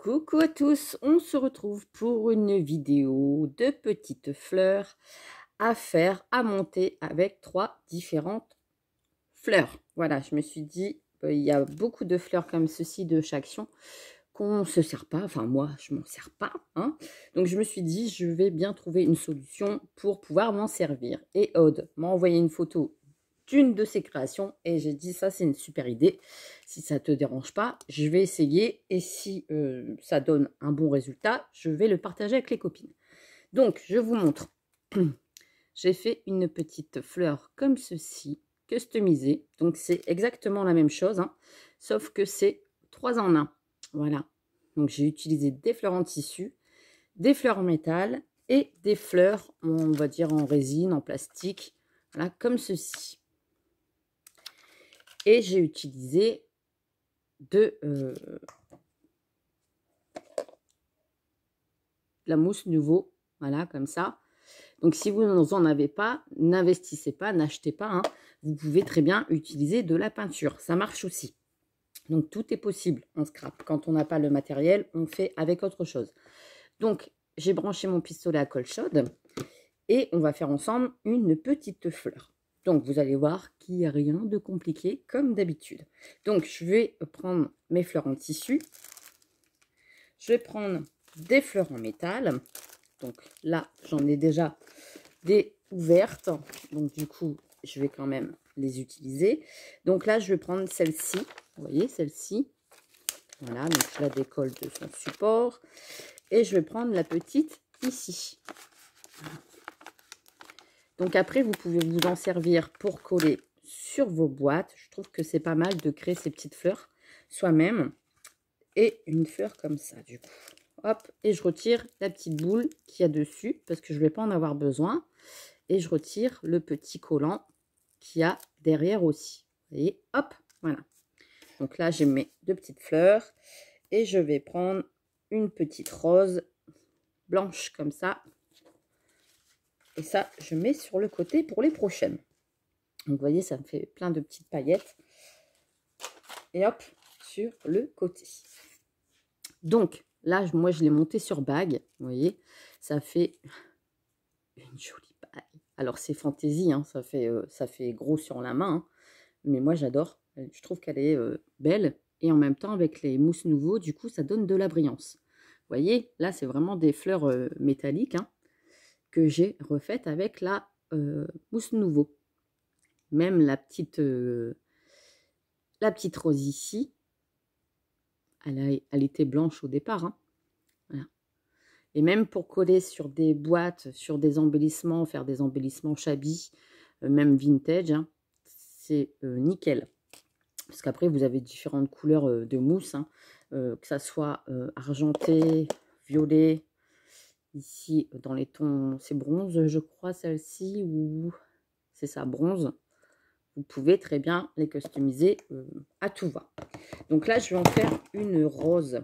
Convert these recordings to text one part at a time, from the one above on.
Coucou à tous, on se retrouve pour une vidéo de petites fleurs à faire, à monter avec 3 différentes fleurs. Voilà, je me suis dit, il y a beaucoup de fleurs comme ceci de chaque action qu'on ne se sert pas, enfin moi je m'en sers pas, hein. Donc je me suis dit, je vais bien trouver une solution pour pouvoir m'en servir. Et Aude m'a envoyé une photo d'une de ses créations et j'ai dit ça c'est une super idée, si ça te dérange pas je vais essayer et si ça donne un bon résultat je vais le partager avec les copines. Donc je vous montre. J'ai fait une petite fleur comme ceci, customisée, donc c'est exactement la même chose, hein, sauf que c'est 3 en 1. Voilà, donc j'ai utilisé des fleurs en tissu, des fleurs en métal et des fleurs on va dire en résine, en plastique, voilà, comme ceci. Et j'ai utilisé de la mousse Nouveau, voilà, comme ça. Donc, si vous n'en avez pas, n'investissez pas, n'achetez pas, hein. Vous pouvez très bien utiliser de la peinture, ça marche aussi. Donc, tout est possible en scrap. Quand on n'a pas le matériel, on fait avec autre chose. Donc, j'ai branché mon pistolet à colle chaude et on va faire ensemble une petite fleur. Donc, vous allez voir qu'il n'y a rien de compliqué comme d'habitude. Donc, je vais prendre mes fleurs en tissu. Je vais prendre des fleurs en métal. Donc là, j'en ai déjà des ouvertes. Donc du coup, je vais quand même les utiliser. Donc là, je vais prendre celle-ci. Vous voyez, celle-ci. Voilà, donc je la décolle de son support. Et je vais prendre la petite ici. Donc après, vous pouvez vous en servir pour coller sur vos boîtes. Je trouve que c'est pas mal de créer ces petites fleurs soi-même. Et une fleur comme ça, du coup. Hop, et je retire la petite boule qu'il y a dessus, parce que je ne vais pas en avoir besoin. Et je retire le petit collant qu'il y a derrière aussi. Vous voyez, hop, voilà. Donc là, j'ai mes 2 petites fleurs. Et je vais prendre une petite rose blanche comme ça. Et ça, je mets sur le côté pour les prochaines. Donc, vous voyez, ça me fait plein de petites paillettes. Et hop, sur le côté. Donc, là, moi, je l'ai monté sur bague. Vous voyez, ça fait une jolie bague. Alors, c'est fantaisie, hein, ça fait gros sur la main. Hein, mais moi, j'adore. Je trouve qu'elle est belle. Et en même temps, avec les mousses Nouveau, du coup, ça donne de la brillance. Vous voyez, là, c'est vraiment des fleurs métalliques, hein, que j'ai refaites avec la mousse Nouveau. Même la petite rose ici, elle était blanche au départ. Hein. Voilà. Et même pour coller sur des boîtes, sur des embellissements, faire des embellissements shabby, même vintage, hein, c'est nickel. Parce qu'après, vous avez différentes couleurs de mousse, hein, que ça soit argenté, violet. Ici, dans les tons, c'est bronze, je crois, celle-ci, ou c'est ça, bronze. Vous pouvez très bien les customiser à tout va. Donc là, je vais en faire une rose.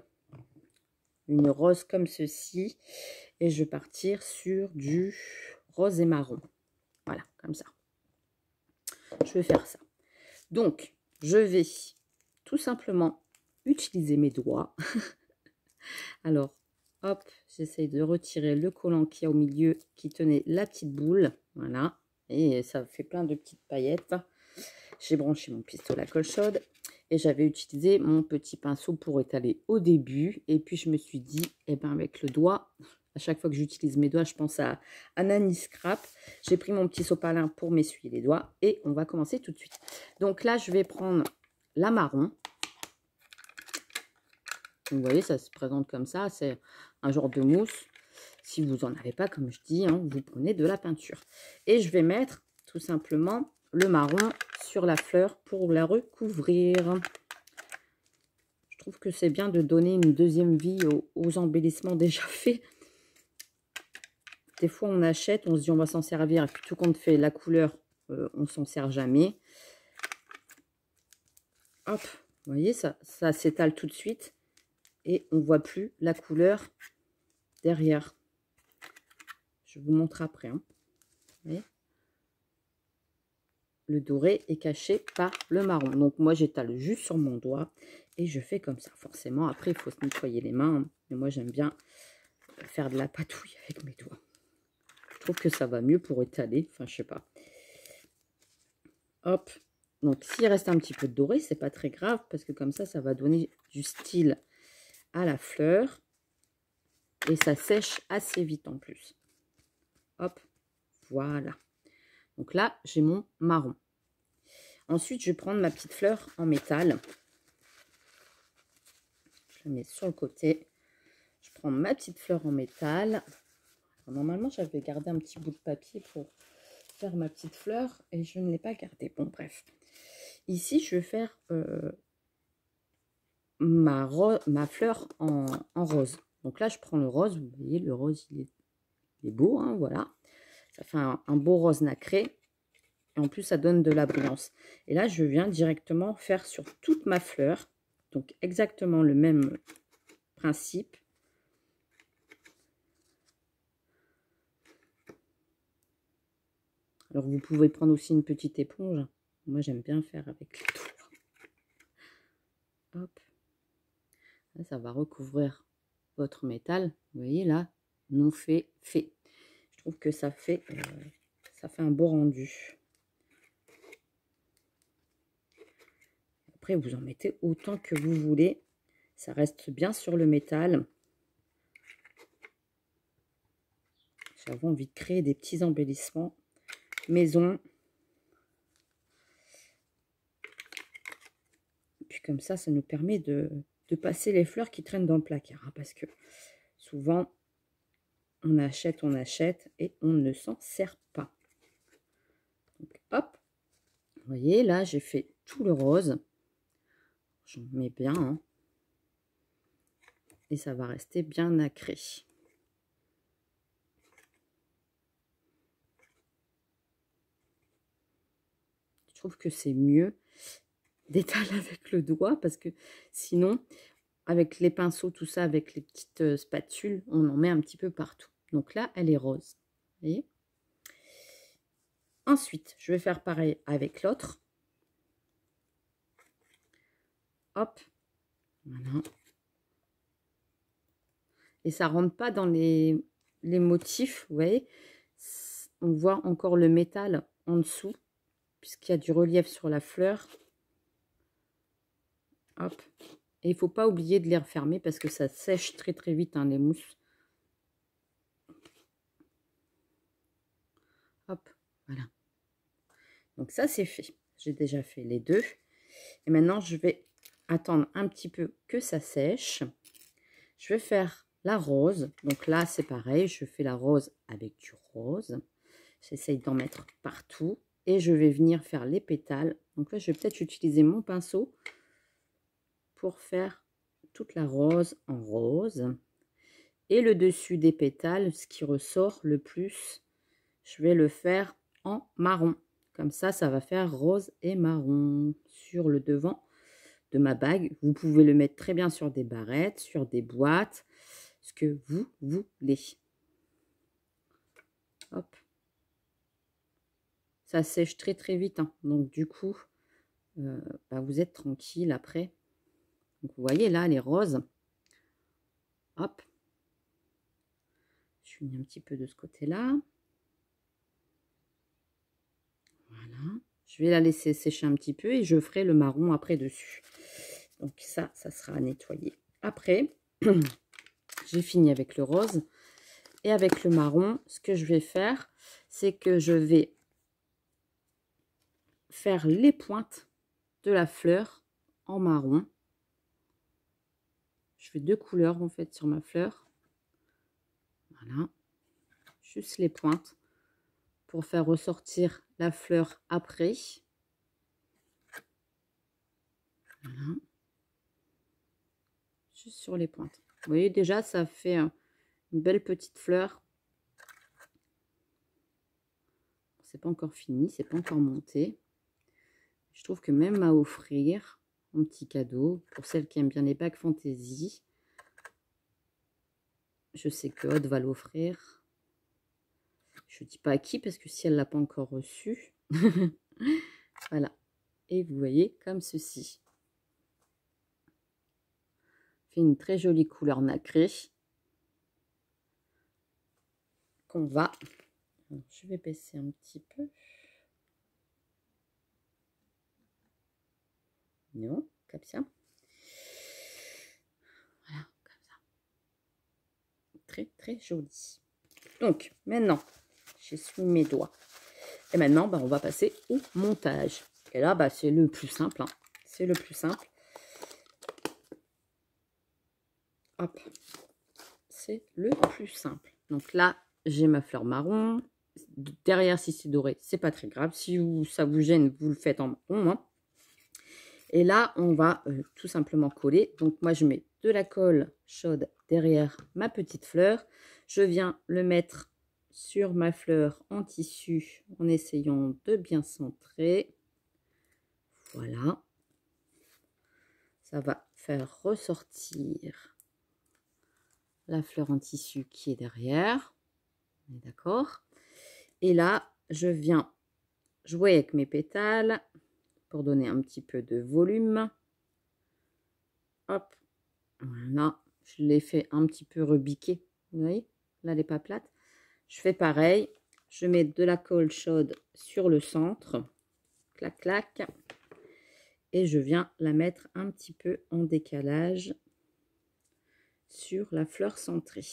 Une rose comme ceci. Et je vais partir sur du rose et marron. Voilà, comme ça. Je vais faire ça. Donc, je vais tout simplement utiliser mes doigts. Alors, hop, j'essaye de retirer le collant qu'il y a au milieu qui tenait la petite boule. Voilà. Et ça fait plein de petites paillettes. J'ai branché mon pistolet à colle chaude. Et j'avais utilisé mon petit pinceau pour étaler au début. Et puis, je me suis dit, eh ben, avec le doigt, à chaque fois que j'utilise mes doigts, je pense à Nanny Scrap. J'ai pris mon petit sopalin pour m'essuyer les doigts. Et on va commencer tout de suite. Donc là, je vais prendre la marron. Vous voyez, ça se présente comme ça. C'est un genre de mousse. Si vous n'en avez pas, comme je dis, hein, vous prenez de la peinture. Et je vais mettre tout simplement le marron sur la fleur pour la recouvrir. Je trouve que c'est bien de donner une deuxième vie aux embellissements déjà faits. Des fois, on achète, on se dit on va s'en servir. Et puis tout compte fait, la couleur, on s'en sert jamais. Hop, vous voyez, ça s'étale tout de suite. Et on ne voit plus la couleur derrière. Je vous montre après. Hein. Vous voyez ? Le doré est caché par le marron. Donc moi, j'étale juste sur mon doigt Et je fais comme ça. Forcément, après, il faut se nettoyer les mains. Mais moi, j'aime bien faire de la patouille avec mes doigts. Je trouve que ça va mieux pour étaler. Enfin, je sais pas. Hop. Donc, s'il reste un petit peu de doré, c'est pas très grave. Parce que comme ça va donner du style à la fleur. Et ça sèche assez vite en plus. Hop. Voilà. Donc là, j'ai mon marron. Ensuite, je vais prendre ma petite fleur en métal. Je la mets sur le côté. Je prends ma petite fleur en métal. Alors, normalement, j'avais gardé un petit bout de papier pour faire ma petite fleur et je ne l'ai pas gardé. Bon, bref. Ici, je vais faire ma fleur en rose. Donc là, je prends le rose. Vous voyez, le rose, il est beau, hein, voilà. Ça fait un beau rose nacré. Et en plus, ça donne de la brillance. Et là, je viens directement faire sur toute ma fleur. Donc, exactement le même principe. Alors, vous pouvez prendre aussi une petite éponge. Moi, j'aime bien faire avec les doigts. Hop. Là, ça va recouvrir votre métal. Vous voyez, là, non fait, fait. Je trouve que ça fait un beau rendu. Après, vous en mettez autant que vous voulez. Ça reste bien sur le métal. J'avais envie de créer des petits embellissements maison. Et puis comme ça nous permet de passer les fleurs qui traînent dans le placard. Hein, parce que souvent, on achète et on ne s'en sert pas. Donc, hop. Vous voyez, là, j'ai fait tout le rose. J'en mets bien. Hein, et ça va rester bien nacré. Je trouve que c'est mieux d'étaler avec le doigt parce que sinon, avec les pinceaux, tout ça, avec les petites spatules, on en met un petit peu partout. Donc là, elle est rose. Vous voyez? Ensuite, je vais faire pareil avec l'autre. Hop. Voilà. Et ça rentre pas dans les motifs, vous voyez? On voit encore le métal en dessous, puisqu'il y a du relief sur la fleur. Hop. Et il ne faut pas oublier de les refermer parce que ça sèche très très vite, hein, les mousses. Hop, voilà. Donc ça, c'est fait. J'ai déjà fait les deux. Et maintenant, je vais attendre un petit peu que ça sèche. Je vais faire la rose. Donc là, c'est pareil. Je fais la rose avec du rose. J'essaye d'en mettre partout. Et je vais venir faire les pétales. Donc là, je vais peut-être utiliser mon pinceau pour faire toute la rose en rose. Et le dessus des pétales, ce qui ressort le plus, je vais le faire en marron. Comme ça, ça va faire rose et marron sur le devant de ma bague. Vous pouvez le mettre très bien sur des barrettes, sur des boîtes, ce que vous voulez. Hop. Ça sèche très très vite, hein. Donc du coup, vous êtes tranquille après. Donc vous voyez là, les roses. Hop. Je finis un petit peu de ce côté-là. Voilà. Je vais la laisser sécher un petit peu et je ferai le marron après dessus. Donc ça sera à nettoyer. Après, j'ai fini avec le rose. Et avec le marron, ce que je vais faire, c'est que je vais faire les pointes de la fleur en marron. Je fais deux couleurs en fait sur ma fleur. Voilà. Juste les pointes pour faire ressortir la fleur après. Voilà. Juste sur les pointes. Vous voyez déjà, ça fait une belle petite fleur. C'est pas encore fini, c'est pas encore monté. Je trouve que même à offrir, un petit cadeau, pour celles qui aiment bien les bagues fantaisie, je sais que Aude va l'offrir. Je ne dis pas à qui, parce que si elle ne l'a pas encore reçu. Voilà. Et vous voyez, comme ceci. fait une très jolie couleur nacrée. Qu'on va... Alors, je vais baisser un petit peu. Non, comme ça. Voilà, comme ça. Très, très joli. Donc, maintenant, j'essuie mes doigts. Et maintenant, on va passer au montage. Et là, c'est le plus simple. Hein. C'est le plus simple. Hop. C'est le plus simple. Donc là, j'ai ma fleur marron. Derrière, si c'est doré, c'est pas très grave. Si ça vous gêne, vous le faites en marron. Hein. Et là, on va tout simplement coller. Donc moi, je mets de la colle chaude derrière ma petite fleur. Je viens le mettre sur ma fleur en tissu en essayant de bien centrer. Voilà. Ça va faire ressortir la fleur en tissu qui est derrière. On est d'accord? Et là, je viens jouer avec mes pétales pour donner un petit peu de volume. Hop, voilà. Je l'ai fait un petit peu rebiquer. Vous voyez? Là, elle n'est pas plate. Je fais pareil. Je mets de la colle chaude sur le centre. Clac, clac. Et je viens la mettre un petit peu en décalage sur la fleur centrée.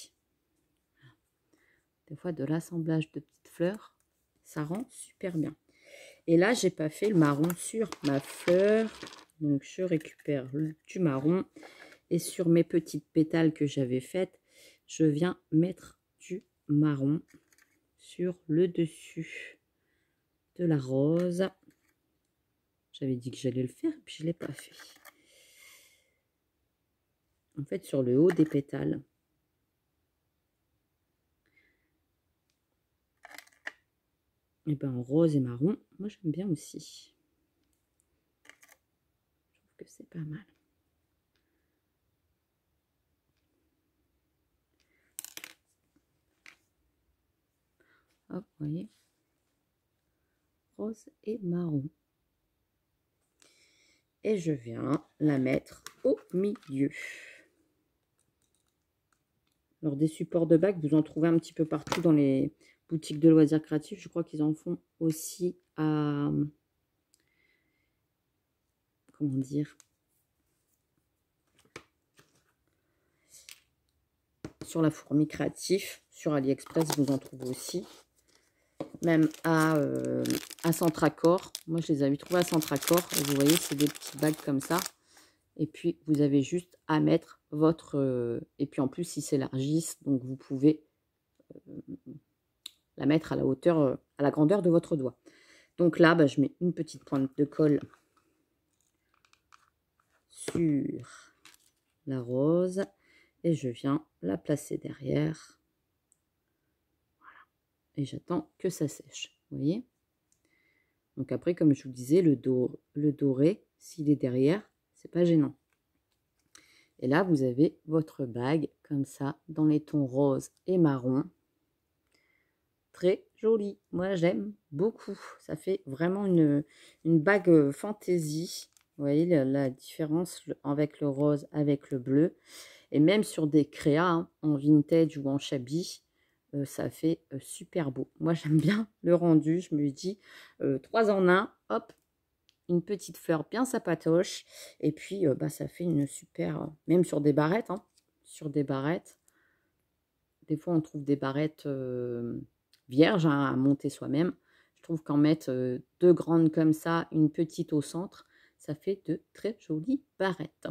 Des fois, de l'assemblage de petites fleurs, ça rend super bien. Et là, j'ai pas fait le marron sur ma fleur. Donc, je récupère du marron. Et sur mes petites pétales que j'avais faites, je viens mettre du marron sur le dessus de la rose. J'avais dit que j'allais le faire, puis je ne l'ai pas fait. En fait, sur le haut des pétales. Et ben rose et marron, moi j'aime bien aussi. Je trouve que c'est pas mal. Hop, vous voyez. Rose et marron. Et je viens la mettre au milieu. Alors des supports de bague, vous en trouvez un petit peu partout dans les boutiques de loisirs créatifs. Je crois qu'ils en font aussi à... Comment dire? Sur la fourmi créatif, sur AliExpress, vous en trouvez aussi. Même à Centracor. Moi, je les avais trouvés à Centracor. Vous voyez, c'est des petites bagues comme ça. Et puis, vous avez juste à mettre votre... et puis, en plus, ils s'élargissent. Donc, vous pouvez la mettre à la hauteur, à la grandeur de votre doigt. Donc là, je mets une petite pointe de colle sur la rose. Et je viens la placer derrière. Voilà. Et j'attends que ça sèche. Vous voyez? Donc après, comme je vous disais, le doré, s'il est derrière, c'est pas gênant. Et là, vous avez votre bague comme ça, dans les tons rose et marron. Très jolie. Moi, j'aime beaucoup. Ça fait vraiment une bague fantaisie. Vous voyez la différence avec le rose, avec le bleu. Et même sur des créas, hein, en vintage ou en shabby, ça fait super beau. Moi, j'aime bien le rendu. Je me dis 3 en 1, hop, une petite fleur bien sapatoche. Et puis, ça fait une super... même sur des barrettes, hein, sur des barrettes. Des fois, on trouve des barrettes vierges hein, à monter soi-même. Je trouve qu'en mettre 2 grandes comme ça, une petite au centre, ça fait de très jolies barrettes.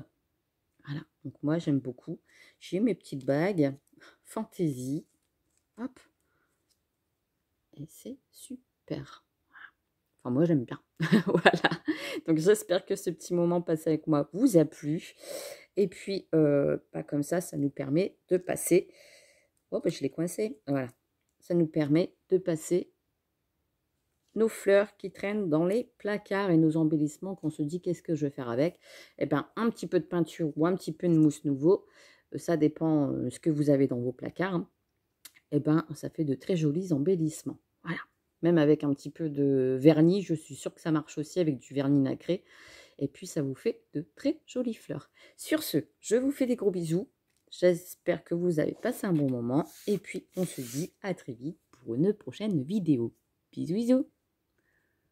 Voilà, donc moi j'aime beaucoup. J'ai mes petites bagues fantaisie. Hop. Et c'est super. Enfin, moi j'aime bien. Voilà. Donc j'espère que ce petit moment passé avec moi vous a plu. Et puis, comme ça nous permet de passer... Oh, je l'ai coincé. Voilà. Ça nous permet de passer nos fleurs qui traînent dans les placards et nos embellissements qu'on se dit qu'est-ce que je vais faire avec. Eh bien, un petit peu de peinture ou un petit peu de mousse nouveau, ça dépend ce que vous avez dans vos placards. Hein. Eh bien, ça fait de très jolis embellissements. Voilà. Même avec un petit peu de vernis, je suis sûre que ça marche aussi avec du vernis nacré. Et puis, ça vous fait de très jolies fleurs. Sur ce, je vous fais des gros bisous. J'espère que vous avez passé un bon moment. Et puis, on se dit à très vite pour une prochaine vidéo. Bisous, bisous.